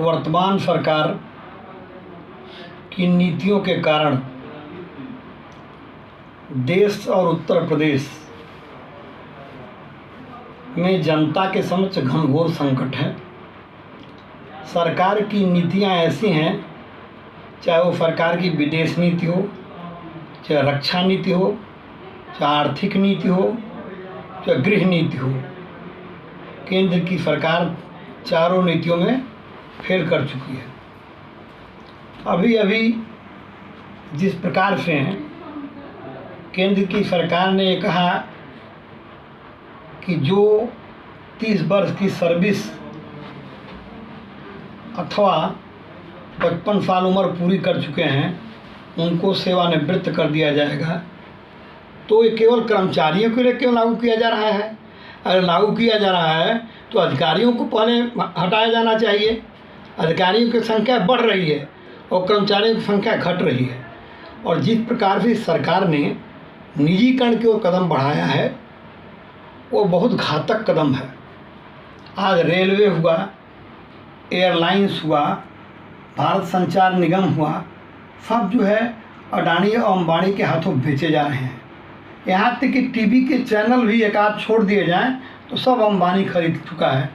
वर्तमान सरकार की नीतियों के कारण देश और उत्तर प्रदेश में जनता के समक्ष घनघोर संकट है। सरकार की नीतियां ऐसी हैं, चाहे वो सरकार की विदेश नीति हो, चाहे रक्षा नीति हो, चाहे आर्थिक नीति हो, चाहे गृह नीति हो, केंद्र की सरकार चारों नीतियों में फेल कर चुकी है। अभी अभी जिस प्रकार से केंद्र की सरकार ने कहा कि जो 30 वर्ष की सर्विस अथवा 55 साल उम्र पूरी कर चुके हैं उनको सेवानिवृत्त कर दिया जाएगा, तो ये केवल कर्मचारियों के लिए क्यों लागू किया जा रहा है? अगर लागू किया जा रहा है तो अधिकारियों को पहले हटाया जाना चाहिए। अधिकारियों की संख्या बढ़ रही है और कर्मचारियों की संख्या घट रही है। और जिस प्रकार से सरकार ने निजीकरण की ओर कदम बढ़ाया है वो बहुत घातक कदम है। आज रेलवे हुआ, एयरलाइंस हुआ, भारत संचार निगम हुआ, सब जो है अडानी और अंबानी के हाथों बेचे जा रहे हैं। यहाँ तक कि टीवी के चैनल भी एक आध छोड़ दिए जाएं तो सब अंबानी खरीद चुका है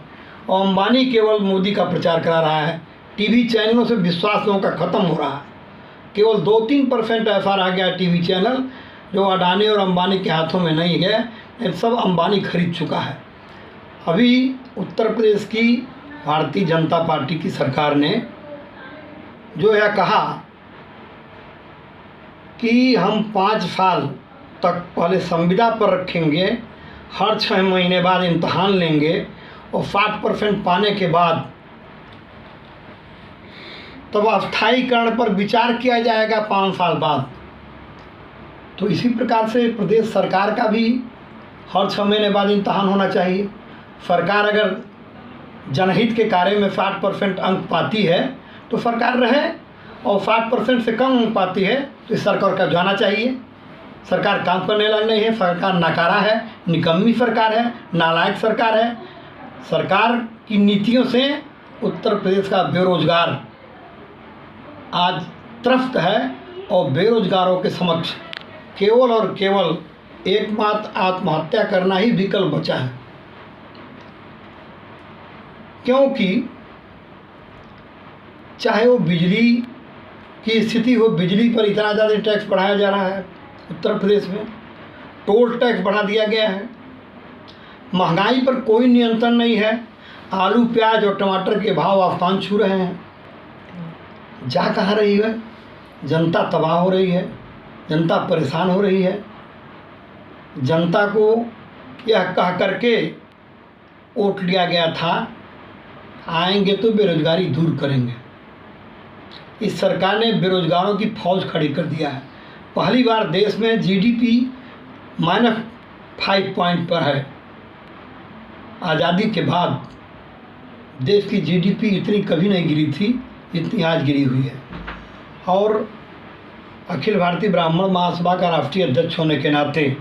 और अंबानी केवल मोदी का प्रचार करा रहा है। टीवी चैनलों से विश्वास लोगों का ख़त्म हो रहा है। केवल 2-3% ऐसा रह गया टीवी चैनल जो अडानी और अंबानी के हाथों में नहीं है, सब अंबानी खरीद चुका है। अभी उत्तर प्रदेश की भारतीय जनता पार्टी की सरकार ने जो यह कहा कि हम 5 साल तक पहले संविदा पर रखेंगे, हर 6 महीने बाद इम्तहान लेंगे और 60% पाने के बाद तब अस्थायीकरण पर विचार किया जाएगा 5 साल बाद। तो इसी प्रकार से प्रदेश सरकार का भी हर 6 महीने बाद इम्तहान होना चाहिए। सरकार अगर जनहित के कार्य में 60% अंक पाती है तो सरकार रहे, और 60% से कम अंक पाती है तो इस सरकार का जाना चाहिए। सरकार काम करने लायक नहीं है, सरकार नाकारा है, निकम्मी सरकार है, नालायक सरकार है। सरकार की नीतियों से उत्तर प्रदेश का बेरोजगार आज त्रस्त है और बेरोजगारों के समक्ष केवल और केवल एकमात्र आत्महत्या करना ही विकल्प बचा है। क्योंकि चाहे वो बिजली की स्थिति हो, बिजली पर इतना ज़्यादा टैक्स बढ़ाया जा रहा है उत्तर प्रदेश में, टोल टैक्स बढ़ा दिया गया है, महंगाई पर कोई नियंत्रण नहीं है, आलू प्याज और टमाटर के भाव आसमान छू रहे हैं। जा कहाँ रही है? जनता तबाह हो रही है, जनता परेशान हो रही है। जनता को यह कह करके वोट लिया गया था आएंगे तो बेरोजगारी दूर करेंगे। इस सरकार ने बेरोजगारों की फौज खड़ी कर दिया है। पहली बार देश में जीडीपी -5 पॉइंट पर है। आज़ादी के बाद देश की जीडीपी इतनी कभी नहीं गिरी थी जितनी आज गिरी हुई है। और अखिल भारतीय ब्राह्मण महासभा का राष्ट्रीय अध्यक्ष होने के नाते,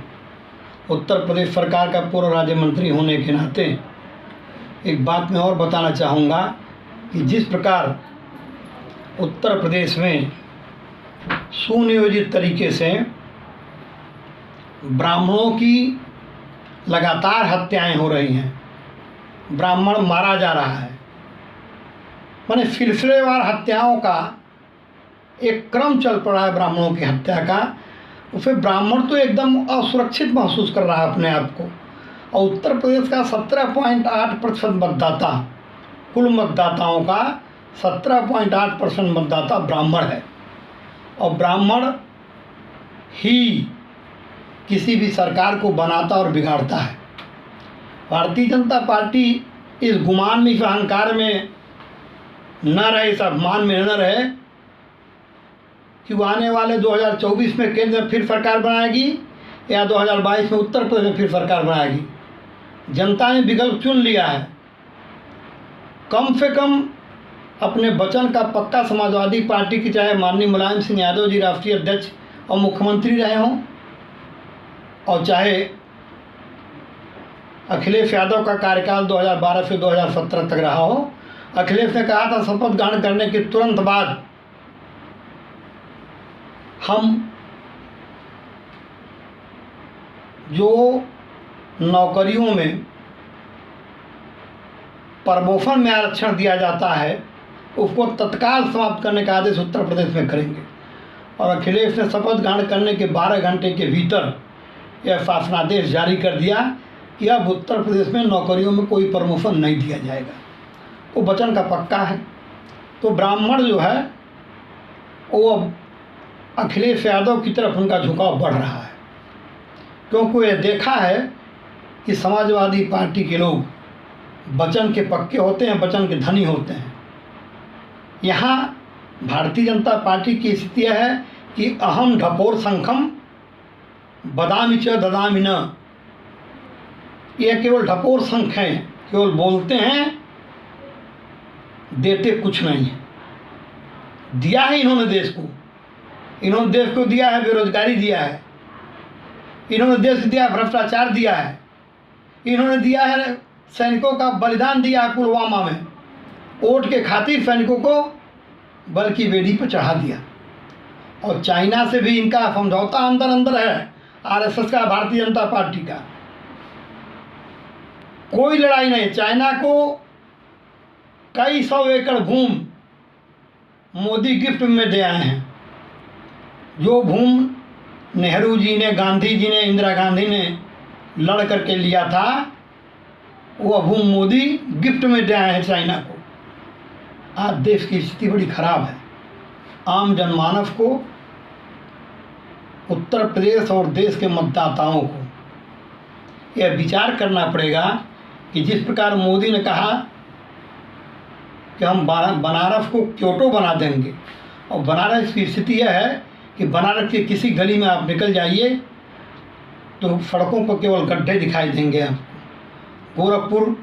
उत्तर प्रदेश सरकार का पूर्व राज्य मंत्री होने के नाते एक बात मैं और बताना चाहूँगा कि जिस प्रकार उत्तर प्रदेश में सुनियोजित तरीके से ब्राह्मणों की लगातार हत्याएं हो रही हैं, ब्राह्मण मारा जा रहा है, माने सिलसिलेवार हत्याओं का एक क्रम चल पड़ा है ब्राह्मणों की हत्या का। उसे ब्राह्मण तो एकदम असुरक्षित महसूस कर रहा है अपने आप को। और उत्तर प्रदेश का 17.8% मतदाता, कुल मतदाताओं का 17.8% मतदाता ब्राह्मण है। और ब्राह्मण ही किसी भी सरकार को बनाता और बिगाड़ता है। भारतीय जनता पार्टी इस गुमान में, इस अहंकार में न रहे, इस अभिमान में न रहे कि वो आने वाले 2024 में केंद्र में फिर सरकार बनाएगी या 2022 में उत्तर प्रदेश में फिर सरकार बनाएगी। जनता ने विकल्प चुन लिया है। कम से कम अपने वचन का पक्का समाजवादी पार्टी की, चाहे माननीय मुलायम सिंह यादव जी राष्ट्रीय अध्यक्ष और मुख्यमंत्री रहे हों, और चाहे अखिलेश यादव का कार्यकाल 2012 से 2017 तक रहा हो, अखिलेश ने कहा था शपथ ग्रहण करने के तुरंत बाद हम जो नौकरियों में प्रमोशन में आरक्षण दिया जाता है उसको तत्काल समाप्त करने का आदेश उत्तर प्रदेश में करेंगे। और अखिलेश ने शपथ ग्रहण करने के 12 घंटे के भीतर यह शासनादेश जारी कर दिया कि अब उत्तर प्रदेश में नौकरियों में कोई प्रमोशन नहीं दिया जाएगा। वो वचन का पक्का है। तो ब्राह्मण जो है वो अब अखिलेश यादव की तरफ उनका झुकाव बढ़ रहा है, क्योंकि ये देखा है कि समाजवादी पार्टी के लोग वचन के पक्के होते हैं, वचन के धनी होते हैं। यहाँ भारतीय जनता पार्टी की स्थिति है कि अहम ढपोर शंखम बदामी च ददामी न। ये केवल ढपोर शंख हैं, केवल बोलते हैं, देते कुछ नहीं है। दिया है इन्होंने देश को, इन्होंने देश को दिया है बेरोजगारी दिया है, इन्होंने देश को दिया भ्रष्टाचार दिया है, इन्होंने दिया है सैनिकों का बलिदान दिया है पुलवामा में, वोट के खातिर सैनिकों को बल की बेड़ी पर चढ़ा दिया। और चाइना से भी इनका समझौता अंदर अंदर है, आरएसएस का, भारतीय जनता पार्टी का। कोई लड़ाई नहीं। चाइना को कई 100 एकड़ भूमि मोदी गिफ्ट में दे आए हैं। जो भूमि नेहरू जी ने, गांधी जी ने, इंदिरा गांधी ने लड़ करके लिया था, वो भूमि मोदी गिफ्ट में दे आए हैं चाइना को। आज देश की स्थिति बड़ी खराब है। आम जनमानस को, उत्तर प्रदेश और देश के मतदाताओं को यह विचार करना पड़ेगा कि जिस प्रकार मोदी ने कहा कि हम बनारस को क्योटो बना देंगे, और बनारस की स्थिति यह है कि बनारस के किसी गली में आप निकल जाइए तो सड़कों पर केवल गड्ढे दिखाई देंगे आपको। गोरखपुर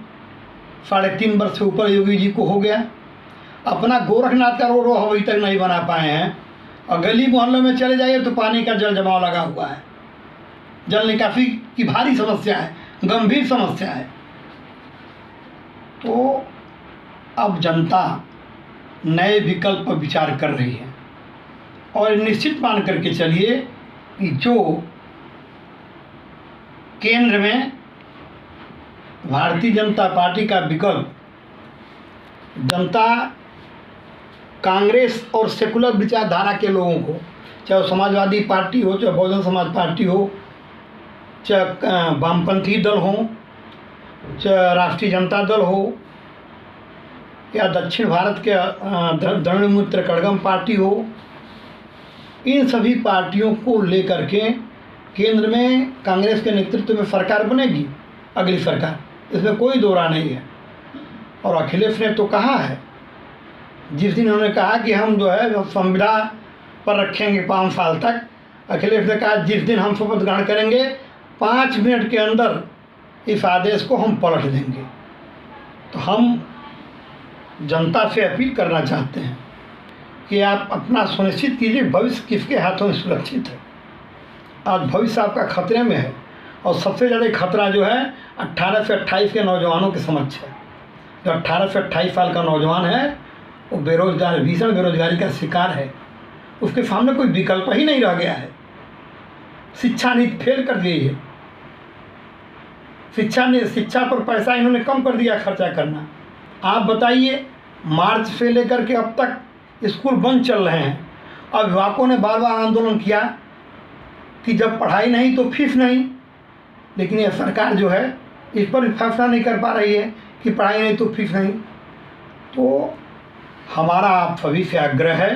3.5 वर्ष से ऊपर योगी जी को हो गया, अपना गोरखनाथ का रोड अभी तक नहीं बना पाए हैं। और गली मोहल्लों में चले जाइए तो पानी का जल जमाव लगा हुआ है, जल निकासी की भारी समस्या है, गंभीर समस्या है। तो अब जनता नए विकल्प पर विचार कर रही है, और निश्चित मान करके चलिए कि जो केंद्र में भारतीय जनता पार्टी का विकल्प जनता कांग्रेस और सेकुलर विचारधारा के लोगों को, चाहे समाजवादी पार्टी हो, चाहे बहुजन समाज पार्टी हो, चाहे वामपंथी दल हो, चाहे राष्ट्रीय जनता दल हो, या दक्षिण भारत के द्रविड़ कड़गम पार्टी हो, इन सभी पार्टियों को लेकर के केंद्र में कांग्रेस के नेतृत्व में सरकार बनेगी, अगली सरकार, इसमें कोई दो राय नहीं है। और अखिलेश ने तो कहा है, जिस दिन उन्होंने कहा कि हम जो है संविदा पर रखेंगे 5 साल तक, अखिलेश ने कहा जिस दिन हम शपथ ग्रहण करेंगे 5 मिनट के अंदर इस आदेश को हम पलट देंगे। तो हम जनता से अपील करना चाहते हैं कि आप अपना सुनिश्चित कीजिए, भविष्य किसके हाथों में सुरक्षित है। आज भविष्य आपका खतरे में है, और सबसे ज़्यादा खतरा जो है 18 से 28 के नौजवानों के समक्ष है। जो 18 से 28 साल का नौजवान है वो बेरोजगार, भीषण बेरोजगारी का शिकार है। उसके सामने कोई विकल्प ही नहीं रह गया है। शिक्षा नीति फेल कर दी है। शिक्षा पर पैसा इन्होंने कम कर दिया खर्चा करना। आप बताइए, मार्च से लेकर के अब तक स्कूल बंद चल रहे हैं। अभिभावकों ने बार बार आंदोलन किया कि जब पढ़ाई नहीं तो फीस नहीं, लेकिन यह सरकार जो है इस पर फैसला नहीं कर पा रही है कि पढ़ाई नहीं तो फीस नहीं। तो हमारा आप सभी से आग्रह है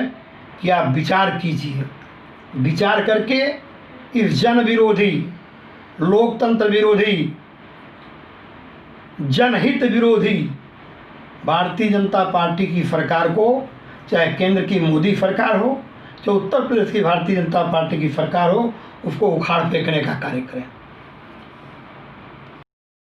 कि आप विचार कीजिए, विचार करके इस जन विरोधी, लोकतंत्र विरोधी, जनहित विरोधी भारतीय जनता पार्टी की सरकार को, चाहे केंद्र की मोदी सरकार हो, चाहे उत्तर प्रदेश की भारतीय जनता पार्टी की सरकार हो, उसको उखाड़ फेंकने का कार्य करें।